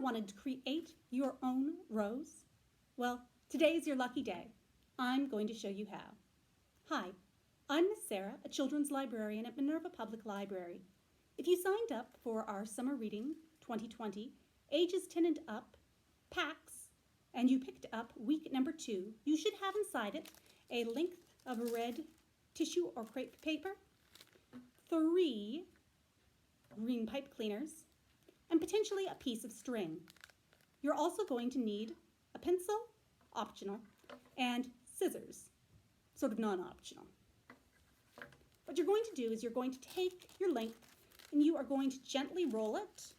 wanted to create your own rose? Well, today is your lucky day. I'm going to show you how. Hi, I'm Miss Sarah, a children's librarian at Minerva Public Library. If you signed up for our Summer Reading 2020, ages 10 and up, packs, and you picked up week number 2, you should have inside it a length of red tissue or crepe paper, 3 green pipe cleaners, and potentially a piece of string. You're also going to need a pencil, optional, and scissors, sort of non-optional. What you're going to do is you're going to take your length and you are going to gently roll it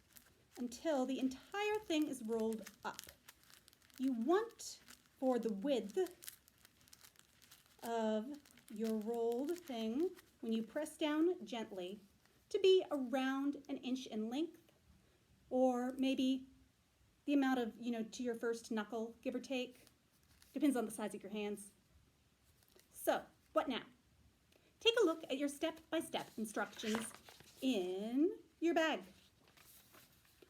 until the entire thing is rolled up. You want for the width of your rolled thing, when you press down gently, to be around 1 inch in length, or maybe the amount of, to your first knuckle, give or take. Depends on the size of your hands. So, what now? Take a look at your step-by-step instructions in your bag.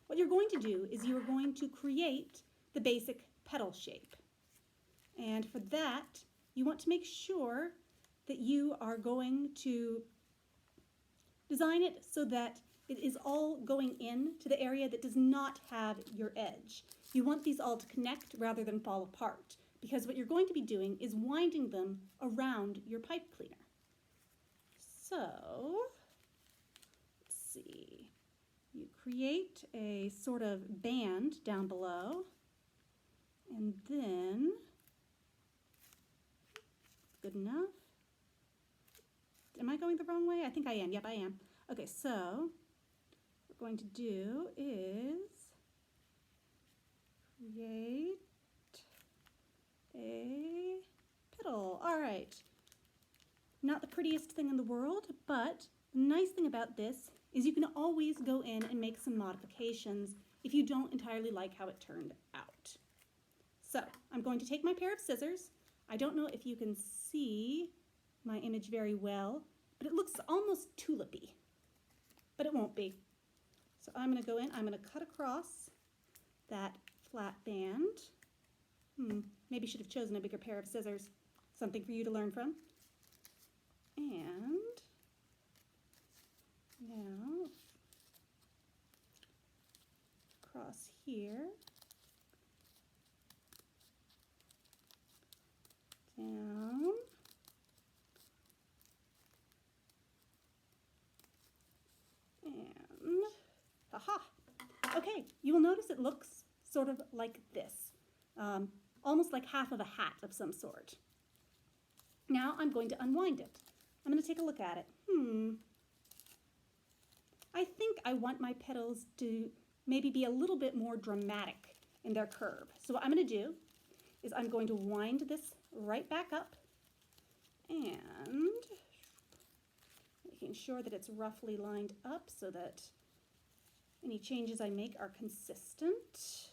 What you're going to do is you're going to create the basic petal shape. And for that, you want to make sure that you are going to design it so that it is all going in to the area that does not have your edge. You want these all to connect rather than fall apart, because what you're going to be doing is winding them around your pipe cleaner. So, let's see. You create a sort of band down below, and then, good enough. Am I going the wrong way? I think I am. Yep, I am. Okay, so what we're going to do is create a petal. All right. Not the prettiest thing in the world, but the nice thing about this is you can always go in and make some modifications if you don't entirely like how it turned out. So I'm going to take my pair of scissors. I don't know if you can see my image very well, but it looks almost tulipy, but it won't be. So I'm going to go in, I'm going to cut across that flat band. Maybe should have chosen a bigger pair of scissors. Something for you to learn from. And now across here, down, and aha! Okay, you will notice it looks sort of like this, almost like half of a hat of some sort. Now I'm going to unwind it. I'm going to take a look at it. I think I want my petals to maybe be a little bit more dramatic in their curve. So what I'm going to do is I'm going to wind this right back up and making sure that it's roughly lined up so that any changes I make are consistent.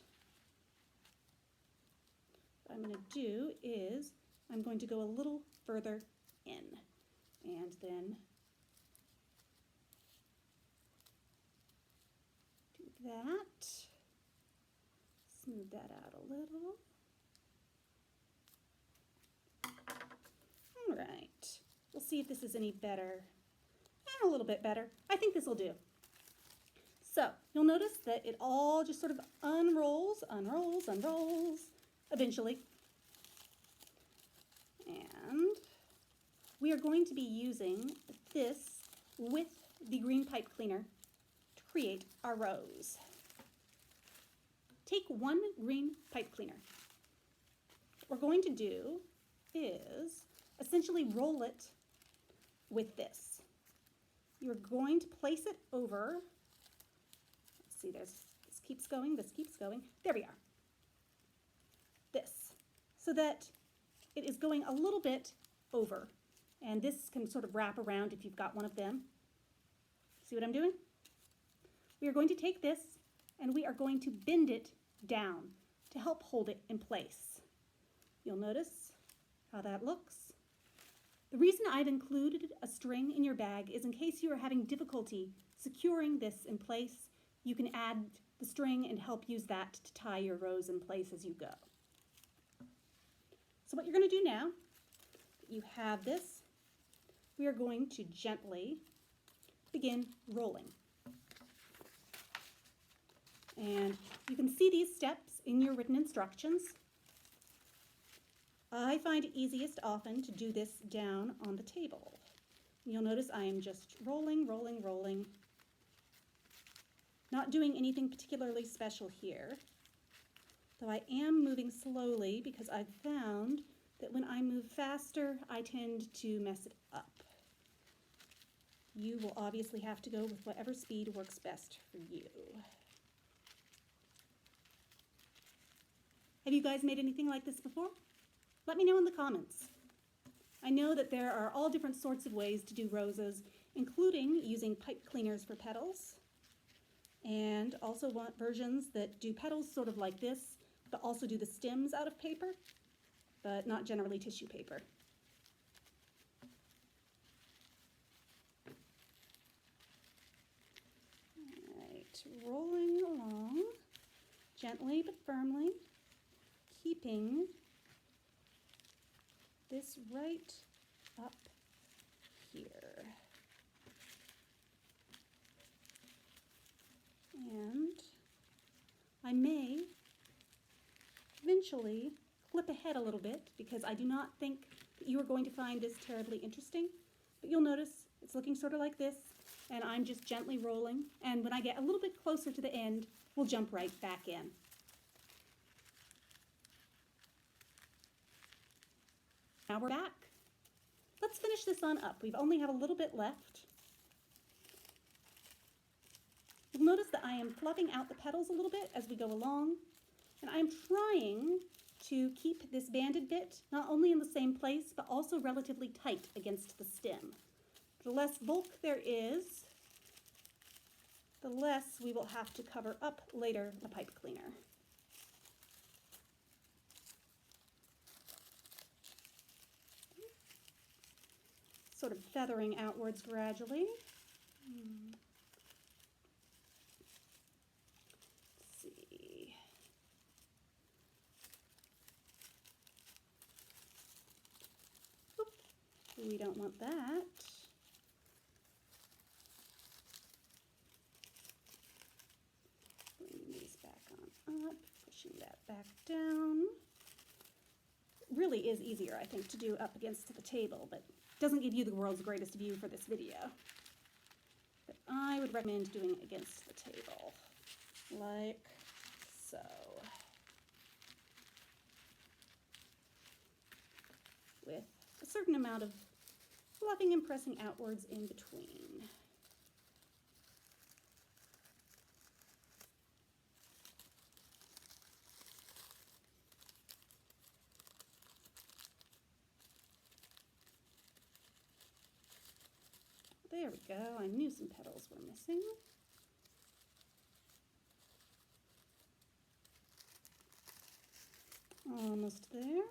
What I'm going to do is I'm going to go a little further in and then do that, smooth that out a little. All right, we'll see if this is any better. A little bit better. I think this will do. So you'll notice that it all just sort of unrolls, unrolls, unrolls eventually. And we are going to be using this with the green pipe cleaner to create our rose. Take 1 green pipe cleaner. What we're going to do is essentially roll it with this. You're going to place it over, let's see, this keeps going, this keeps going. There we are. This, so that it is going a little bit over. And this can sort of wrap around if you've got one of them. See what I'm doing? We are going to take this and we are going to bend it down to help hold it in place. You'll notice how that looks. The reason I've included a string in your bag is in case you are having difficulty securing this in place, you can add the string and help use that to tie your rose in place as you go. So what you're going to do now, you have this, we are going to gently begin rolling. And you can see these steps in your written instructions. I find it easiest often to do this down on the table. You'll notice I am just rolling, rolling, rolling. Not doing anything particularly special here, though I am moving slowly because I've found that when I move faster, I tend to mess it up. You will obviously have to go with whatever speed works best for you. Have you guys made anything like this before? Let me know in the comments. I know that there are all different sorts of ways to do roses, including using pipe cleaners for petals, and also want versions that do petals sort of like this, but also do the stems out of paper, but not generally tissue paper. All right, rolling along, gently but firmly, keeping this right up here. And I may eventually clip ahead a little bit because I do not think that you are going to find this terribly interesting, but you'll notice it's looking sort of like this, and I'm just gently rolling, and when I get a little bit closer to the end, we'll jump right back in. Now we're back. Let's finish this on up. We only have a little bit left. You'll notice that I am fluffing out the petals a little bit as we go along, and I'm trying to keep this banded bit not only in the same place, but also relatively tight against the stem. The less bulk there is, the less we will have to cover up later the pipe cleaner. Sort of feathering outwards gradually. Let's see. Oop. We don't want that. Bringing these back on up, pushing that back down. It really is easier, I think, to do up against the table, but doesn't give you the world's greatest view for this video. But I would recommend doing it against the table, like so. With a certain amount of fluffing and pressing outwards in between. There we go. I knew some petals were missing. Almost there.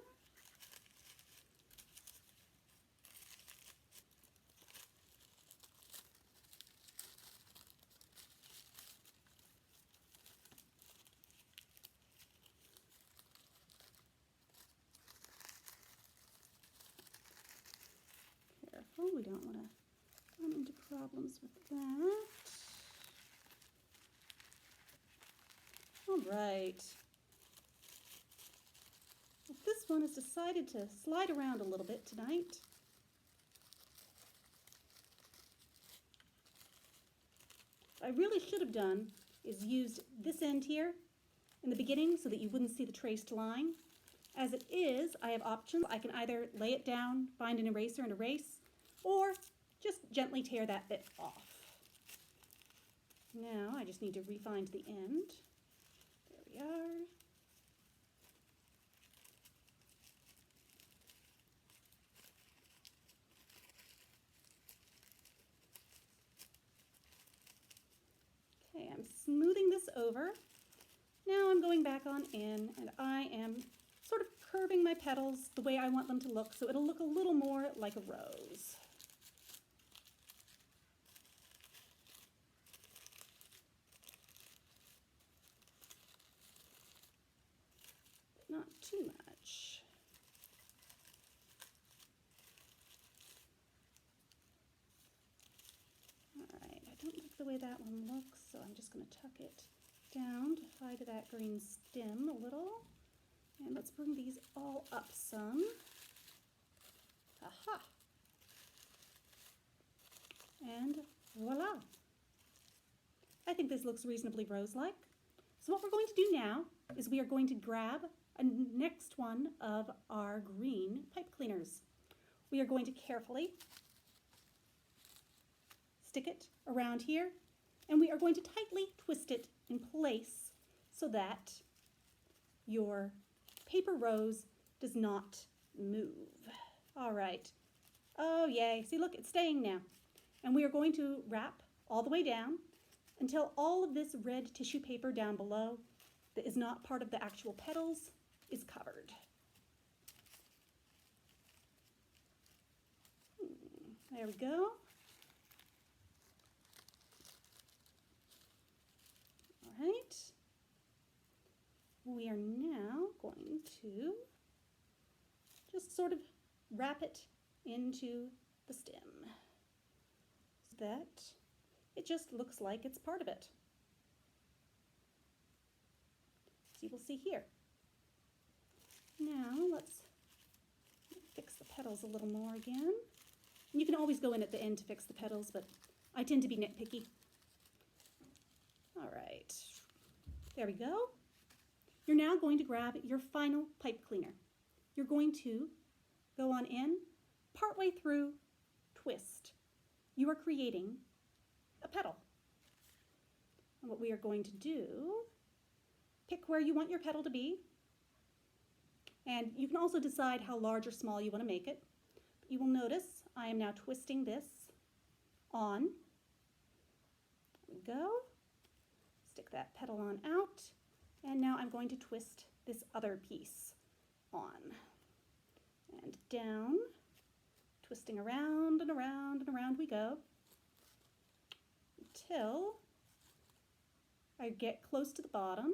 Careful, we don't want to run into problems with that. All right. This one has decided to slide around a little bit tonight. What I really should have done is used this end here in the beginning so that you wouldn't see the traced line. As it is, I have options. I can either lay it down, find an eraser and erase, or just gently tear that bit off. Now I just need to re-find the end. There we are. Okay, I'm smoothing this over. Now I'm going back on in, and I am sort of curving my petals the way I want them to look, so it'll look a little more like a rose. not too much. All right, I don't like the way that one looks, so I'm just going to tuck it down to hide that green stem a little. And let's bring these all up some. Aha! And voila! I think this looks reasonably rose-like. So what we're going to do now is we are going to grab a next one of our green pipe cleaners. We are going to carefully stick it around here, and we are going to tightly twist it in place so that your paper rose does not move. All right. Oh, yay. See, look, it's staying now. And we are going to wrap all the way down until all of this red tissue paper down below that is not part of the actual petals is covered. There we go. All right. We are now going to just sort of wrap it into the stem so that it just looks like it's part of it. So you will see here. Now let's fix the petals a little more again. And you can always go in at the end to fix the petals, but I tend to be nitpicky. All right, there we go. You're now going to grab your final pipe cleaner. You're going to go on in, partway through, twist. You are creating a petal. And what we are going to do, pick where you want your petal to be. And you can also decide how large or small you want to make it. But you will notice I am now twisting this on. There we go. Stick that petal on out. And now I'm going to twist this other piece on. And down, twisting around and around and around we go until I get close to the bottom.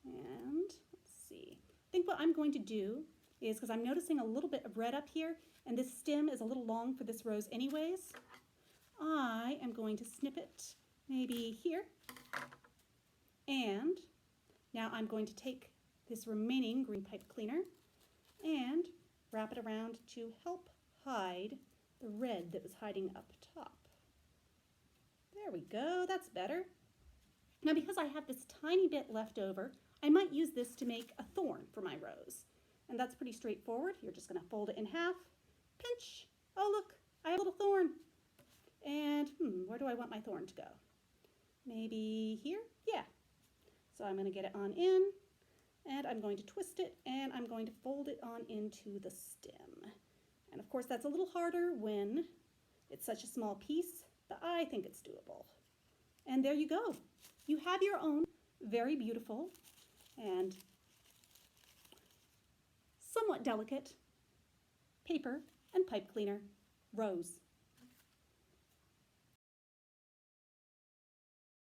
And let's see. I think what I'm going to do is, because I'm noticing a little bit of red up here, and this stem is a little long for this rose anyways, I am going to snip it maybe here. And now I'm going to take this remaining green pipe cleaner and wrap it around to help hide the red that was hiding up top. There we go, that's better. Now because I have this tiny bit left over, I might use this to make a thorn for my rose. And that's pretty straightforward. You're just going to fold it in half, pinch. Oh look, I have a little thorn. And where do I want my thorn to go? Maybe here? Yeah. So I'm going to get it on in, and I'm going to twist it, and I'm going to fold it on into the stem. And of course that's a little harder when it's such a small piece, but I think it's doable. And there you go. You have your own very beautiful and somewhat delicate paper and pipe cleaner rose.